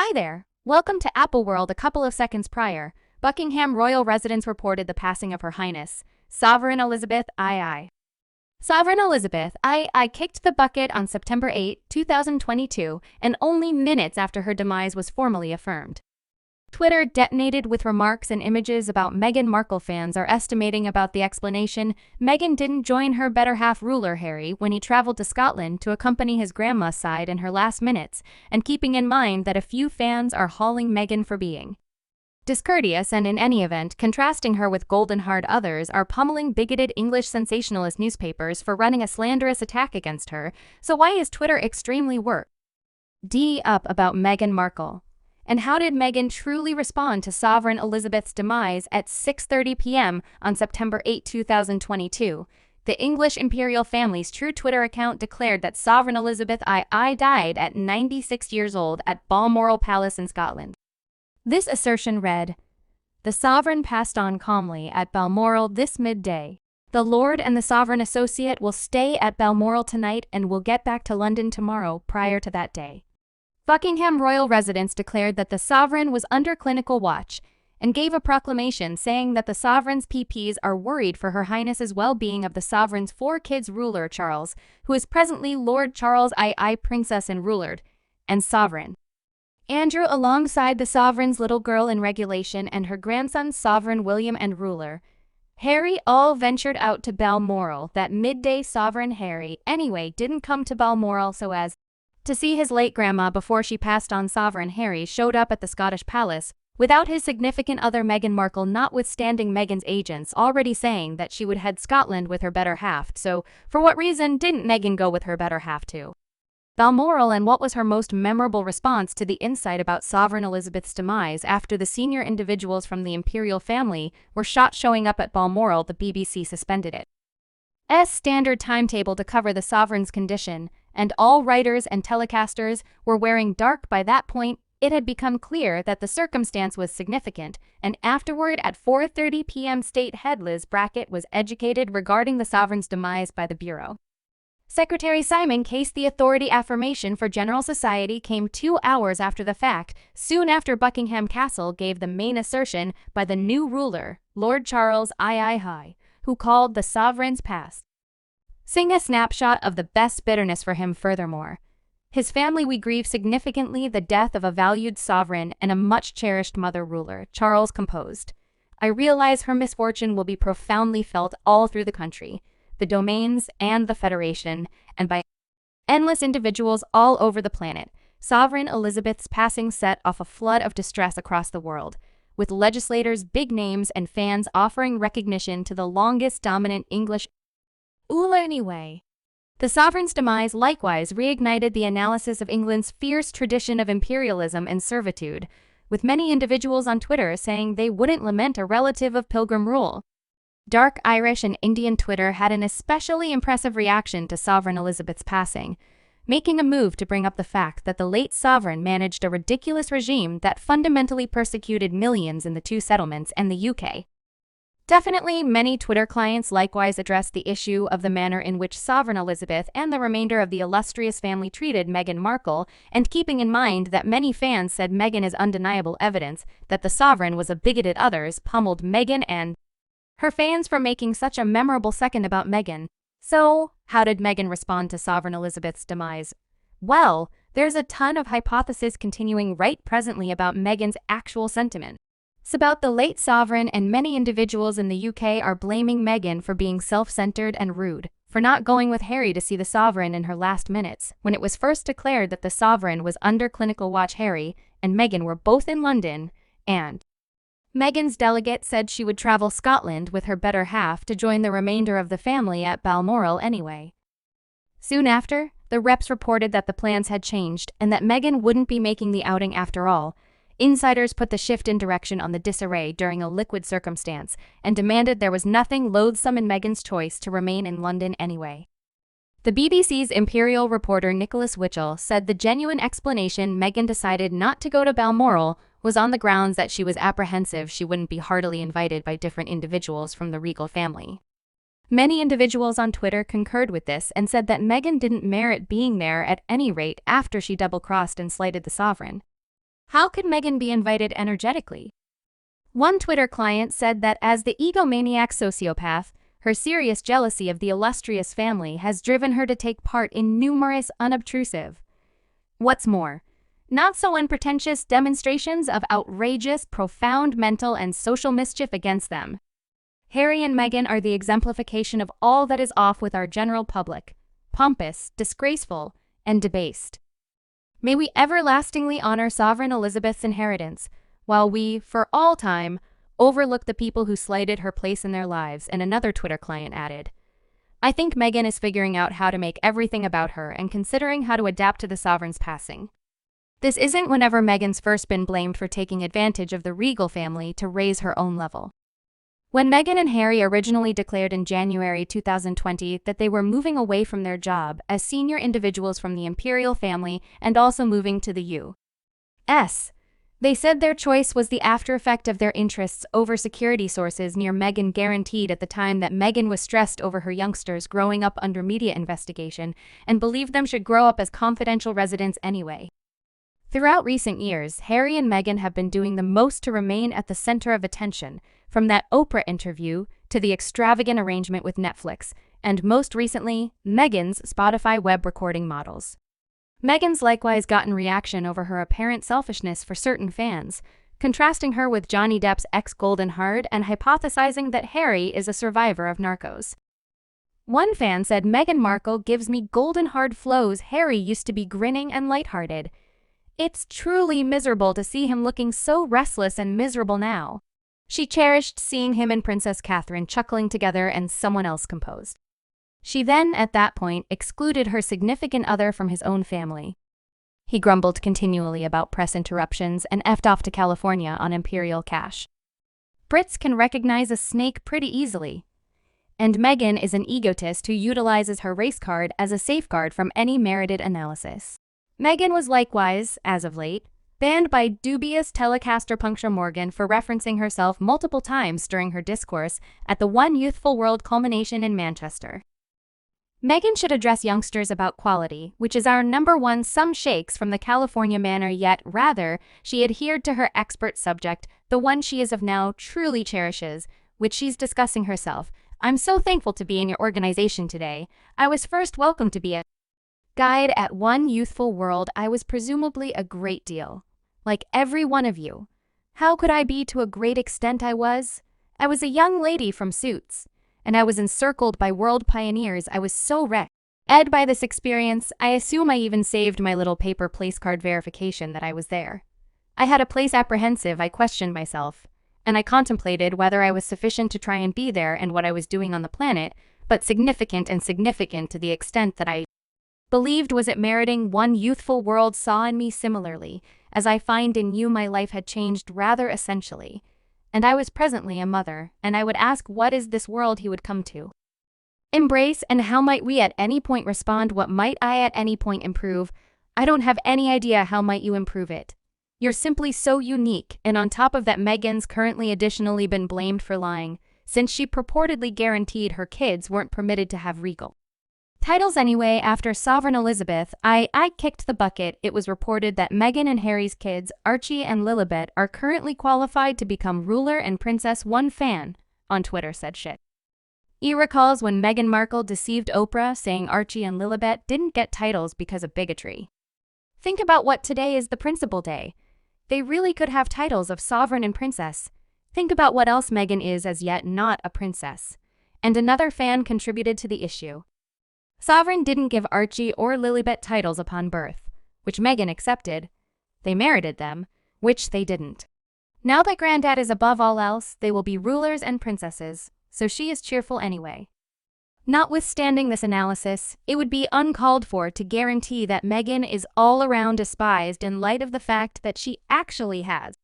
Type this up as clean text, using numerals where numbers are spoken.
Hi there. Welcome to Apple World. A couple of seconds prior, Buckingham royal residence reported the passing of Her Highness, Sovereign Elizabeth II. Sovereign Elizabeth II kicked the bucket on September 8, 2022, and only minutes after her demise was formally affirmed. Twitter detonated with remarks and images about Meghan Markle. Fans are estimating about the explanation. Meghan didn't join her better half ruler Harry when he traveled to Scotland to accompany his grandma's side in her last minutes, and keeping in mind that a few fans are hauling Meghan for being discourteous and in any event contrasting her with golden-haired. Others are pummeling bigoted English sensationalist newspapers for running a slanderous attack against her. So why is Twitter extremely worked up about Meghan Markle? And how did Meghan truly respond to Sovereign Elizabeth's demise at 6:30 p.m. on September 8, 2022? The English imperial family's true Twitter account declared that Sovereign Elizabeth II died at 96 years old at Balmoral Palace in Scotland. This assertion read, "The Sovereign passed on calmly at Balmoral this midday. The Lord and the Sovereign Associate will stay at Balmoral tonight and will get back to London tomorrow prior to that day." Buckingham royal residence declared that the Sovereign was under clinical watch and gave a proclamation saying that the Sovereign's PPs are worried for Her Highness's well-being of the Sovereign's 4 kids ruler Charles, who is presently Lord Charles II, Princess and ruler, and Sovereign Andrew, alongside the Sovereign's little girl in regulation and her grandson Sovereign William and ruler Harry, all ventured out to Balmoral that midday. Sovereign Harry, anyway, didn't come to Balmoral so as to see his late grandma before she passed on. Sovereign Harry showed up at the Scottish palace without his significant other Meghan Markle, notwithstanding Meghan's agents already saying that she would head Scotland with her better half. So, for what reason didn't Meghan go with her better half to Balmoral, and what was her most memorable response to the insight about Sovereign Elizabeth's demise after the senior individuals from the imperial family were shot showing up at Balmoral? The BBC suspended its standard timetable to cover the Sovereign's condition, and all writers and telecasters were wearing dark. By that point, it had become clear that the circumstance was significant, and afterward at 4:30 p.m. state head Liz Brackett was educated regarding the Sovereign's demise by the Bureau Secretary Simon Case. The authority affirmation for General Society came 2 hours after the fact, soon after Buckingham Castle gave the main assertion by the new ruler, Lord Charles II, who called the Sovereign's past sing a snapshot of the best bitterness for him. Furthermore, his family, we grieve significantly the death of a valued sovereign and a much-cherished mother ruler, Charles composed. I realize her misfortune will be profoundly felt all through the country, the domains, and the Federation, and by endless individuals all over the planet. Sovereign Elizabeth's passing set off a flood of distress across the world, with legislators, big names, and fans offering recognition to the longest dominant English anyway. The Sovereign's demise likewise reignited the analysis of England's fierce tradition of imperialism and servitude, with many individuals on Twitter saying they wouldn't lament a relative of Pilgrim rule. Dark Irish and Indian Twitter had an especially impressive reaction to Sovereign Elizabeth's passing, making a move to bring up the fact that the late sovereign managed a ridiculous regime that fundamentally persecuted millions in the 2 settlements and the UK. Definitely, many Twitter clients likewise addressed the issue of the manner in which Sovereign Elizabeth and the remainder of the illustrious family treated Meghan Markle, and keeping in mind that many fans said Meghan is undeniable evidence that the Sovereign was a bigoted. Others pummeled Meghan and her fans for making such a memorable second about Meghan. So, how did Meghan respond to Sovereign Elizabeth's demise? Well, there's a ton of hypotheses continuing right presently about Meghan's actual sentiment. It's about the late sovereign, and many individuals in the UK are blaming Meghan for being self-centered and rude, for not going with Harry to see the Sovereign in her last minutes. When it was first declared that the Sovereign was under clinical watch, Harry and Meghan were both in London, and Meghan's delegate said she would travel Scotland with her better half to join the remainder of the family at Balmoral anyway. Soon after, the reps reported that the plans had changed and that Meghan wouldn't be making the outing after all. Insiders put the shift in direction on the disarray during a liquid circumstance and demanded there was nothing loathsome in Meghan's choice to remain in London anyway. The BBC's imperial reporter Nicholas Witchell said the genuine explanation Meghan decided not to go to Balmoral was on the grounds that she was apprehensive she wouldn't be heartily invited by different individuals from the regal family. Many individuals on Twitter concurred with this and said that Meghan didn't merit being there at any rate after she double-crossed and slighted the Sovereign. How could Meghan be invited energetically? One Twitter client said that as the egomaniac sociopath, her serious jealousy of the illustrious family has driven her to take part in numerous unobtrusive, what's more, not so unpretentious demonstrations of outrageous, profound mental and social mischief against them. Harry and Meghan are the exemplification of all that is off with our general public: pompous, disgraceful, and debased. May we everlastingly honor Sovereign Elizabeth's inheritance, while we, for all time, overlook the people who slighted her place in their lives, and another Twitter client added. I think Meghan is figuring out how to make everything about her and considering how to adapt to the sovereign's passing. This isn't whenever Meghan's first been blamed for taking advantage of the regal family to raise her own level. When Meghan and Harry originally declared in January 2020 that they were moving away from their job as senior individuals from the imperial family and also moving to the U.S., they said their choice was the aftereffect of their interests over security sources near Meghan guaranteed at the time that Meghan was stressed over her youngsters growing up under media investigation and believed them should grow up as confidential residents anyway. Throughout recent years, Harry and Meghan have been doing the most to remain at the center of attention, from that Oprah interview to the extravagant arrangement with Netflix, and most recently, Meghan's Spotify web recording models. Meghan's likewise gotten reaction over her apparent selfishness for certain fans, contrasting her with Johnny Depp's ex-Golden Heart and hypothesizing that Harry is a survivor of Narcos. One fan said, Meghan Markle gives me golden hard flows. Harry used to be grinning and lighthearted. It's truly miserable to see him looking so restless and miserable now. She cherished seeing him and Princess Catherine chuckling together and someone else composed. She then, at that point, excluded her significant other from his own family. He grumbled continually about press interruptions and effed off to California on imperial cash. Brits can recognize a snake pretty easily. And Meghan is an egotist who utilizes her race card as a safeguard from any merited analysis. Meghan was likewise, as of late, banned by dubious telecaster Puncture Morgan for referencing herself multiple times during her discourse at the One Youthful World culmination in Manchester. Meghan should address youngsters about quality, which is our number one some shakes from the California manor, yet rather, she adhered to her expert subject, the one she as of now truly cherishes, which she's discussing herself. I'm so thankful to be in your organization today. I was first welcomed to be a guide at One Youthful World. I was presumably a great deal. Like every one of you. How could I be to a great extent? I was a young lady from Suits. And I was encircled by world pioneers. I was so wrecked by this experience. I assume I even saved my little paper place card verification that I was there. I had a place apprehensive. I questioned myself, and I contemplated whether I was sufficient to try and be there and what I was doing on the planet, but significant to the extent that I believed was it meriting. One Youthful World saw in me similarly, as I find in you. My life had changed rather essentially. And I was presently a mother, and I would ask what is this world he would come to embrace, and how might we at any point respond? What might I at any point improve? I don't have any idea. How might you improve it? You're simply so unique, and on top of that, Meghan's currently additionally been blamed for lying, since she purportedly guaranteed her kids weren't permitted to have regal titles anyway. After Sovereign Elizabeth, I kicked the bucket, it was reported that Meghan and Harry's kids, Archie and Lilibet, are currently qualified to become ruler and princess. One fan on Twitter said shit. He recalls when Meghan Markle deceived Oprah, saying Archie and Lilibet didn't get titles because of bigotry. Think about what today is the principal day. They really could have titles of sovereign and princess. Think about what else Meghan is as yet not a princess. And another fan contributed to the issue. Sovereign didn't give Archie or Lilibet titles upon birth, which Meghan accepted. They merited them, which they didn't. Now that Granddad is above all else, they will be rulers and princesses, so she is cheerful anyway. Notwithstanding this analysis, it would be uncalled for to guarantee that Meghan is all around despised in light of the fact that she actually has